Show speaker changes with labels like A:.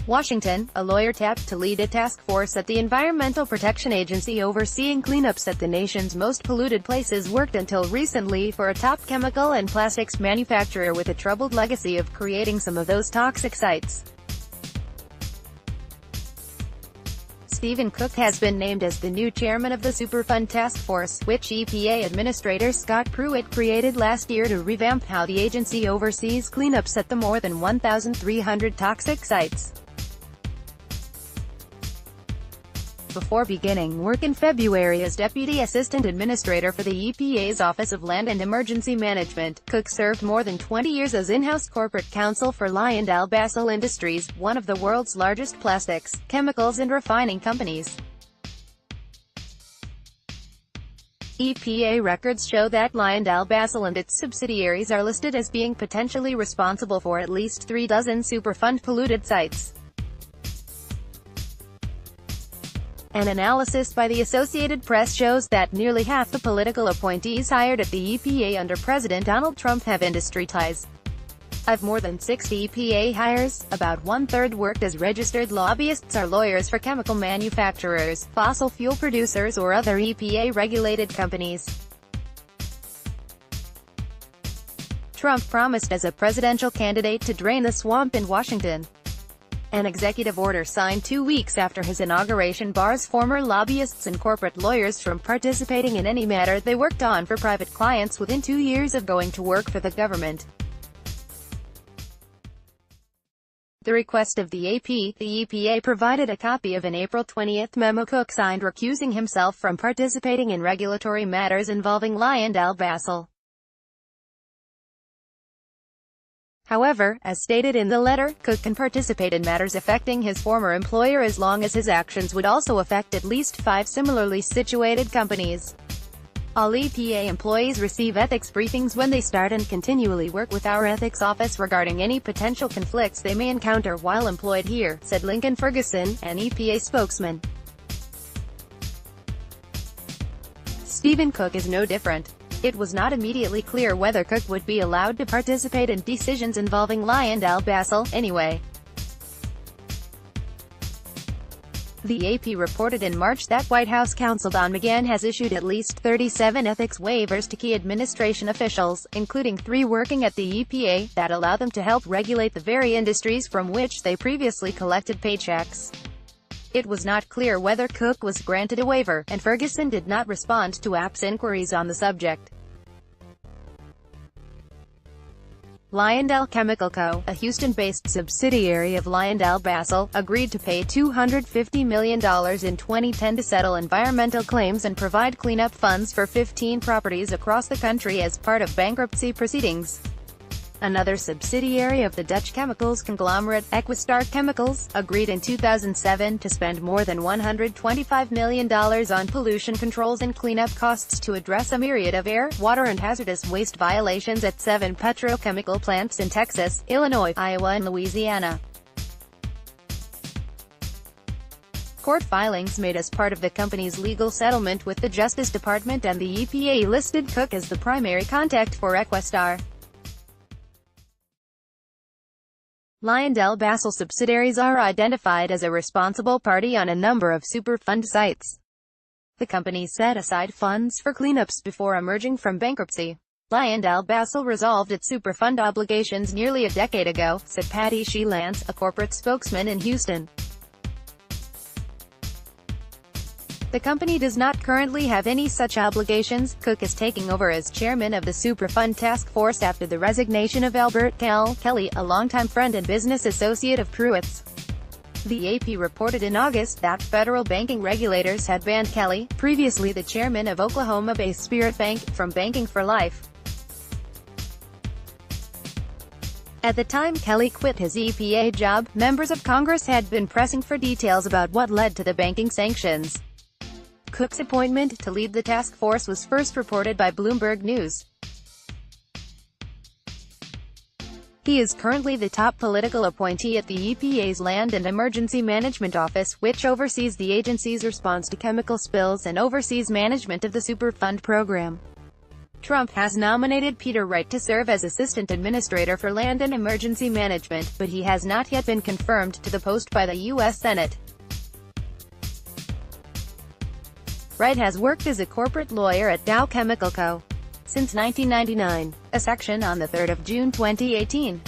A: Washington, a lawyer tapped to lead a task force at the Environmental Protection Agency overseeing cleanups at the nation's most polluted places, worked until recently for a top chemical and plastics manufacturer with a troubled legacy of creating some of those toxic sites. Stephen Cook has been named as the new chairman of the Superfund Task Force, which EPA Administrator Scott Pruitt created last year to revamp how the agency oversees cleanups at the more than 1,300 toxic sites. Before beginning work in February as Deputy Assistant Administrator for the EPA's Office of Land and Emergency Management, Cook served more than 20 years as in-house corporate counsel for LyondellBasell Industries, one of the world's largest plastics, chemicals and refining companies. EPA records show that LyondellBasell and its subsidiaries are listed as being potentially responsible for at least 3 dozen Superfund polluted sites. An analysis by the Associated Press shows that nearly half the political appointees hired at the EPA under President Donald Trump have industry ties. Of more than 60 EPA hires, about one-third worked as registered lobbyists or lawyers for chemical manufacturers, fossil fuel producers or other EPA-regulated companies. Trump promised as a presidential candidate to drain the swamp in Washington. An executive order signed 2 weeks after his inauguration bars former lobbyists and corporate lawyers from participating in any matter they worked on for private clients within 2 years of going to work for the government. The request of the AP, the EPA provided a copy of an April 20 memo Cook signed recusing himself from participating in regulatory matters involving LyondellBasell. However, as stated in the letter, Cook can participate in matters affecting his former employer as long as his actions would also affect at least 5 similarly situated companies. All EPA employees receive ethics briefings when they start and continually work with our ethics office regarding any potential conflicts they may encounter while employed here, said Lincoln Ferguson, an EPA spokesman. Stephen Cook is no different. It was not immediately clear whether Cook would be allowed to participate in decisions involving LyondellBasell, anyway. The AP reported in March that White House counsel Don McGahn has issued at least 37 ethics waivers to key administration officials, including 3 working at the EPA, that allow them to help regulate the very industries from which they previously collected paychecks. It was not clear whether Cook was granted a waiver, and Ferguson did not respond to AP's inquiries on the subject. Lyondell Chemical Co., a Houston-based subsidiary of LyondellBasell, agreed to pay $250 million in 2010 to settle environmental claims and provide cleanup funds for 15 properties across the country as part of bankruptcy proceedings. Another subsidiary of the Dutch chemicals conglomerate, Equistar Chemicals, agreed in 2007 to spend more than $125 million on pollution controls and cleanup costs to address a myriad of air, water and hazardous waste violations at 7 petrochemical plants in Texas, Illinois, Iowa and Louisiana. Court filings made as part of the company's legal settlement with the Justice Department and the EPA listed Cook as the primary contact for Equistar. LyondellBasell subsidiaries are identified as a responsible party on a number of Superfund sites. The company set aside funds for cleanups before emerging from bankruptcy. LyondellBasell resolved its Superfund obligations nearly a decade ago, said Patty Sheelance, a corporate spokesman in Houston. The company does not currently have any such obligations. Cook is taking over as chairman of the Superfund Task Force after the resignation of Albert Kelly, a longtime friend and business associate of Pruitt's. The AP reported in August that federal banking regulators had banned Kelly, previously the chairman of Oklahoma-based Spirit Bank, from banking for life. At the time Kelly quit his EPA job, members of Congress had been pressing for details about what led to the banking sanctions. Cook's appointment to lead the task force was first reported by Bloomberg News. He is currently the top political appointee at the EPA's Land and Emergency Management Office, which oversees the agency's response to chemical spills and oversees management of the Superfund program. Trump has nominated Peter Wright to serve as Assistant Administrator for Land and Emergency Management, but he has not yet been confirmed to the post by the U.S. Senate. Wright has worked as a corporate lawyer at Dow Chemical Co. since 1999. A section on 3 June 2018.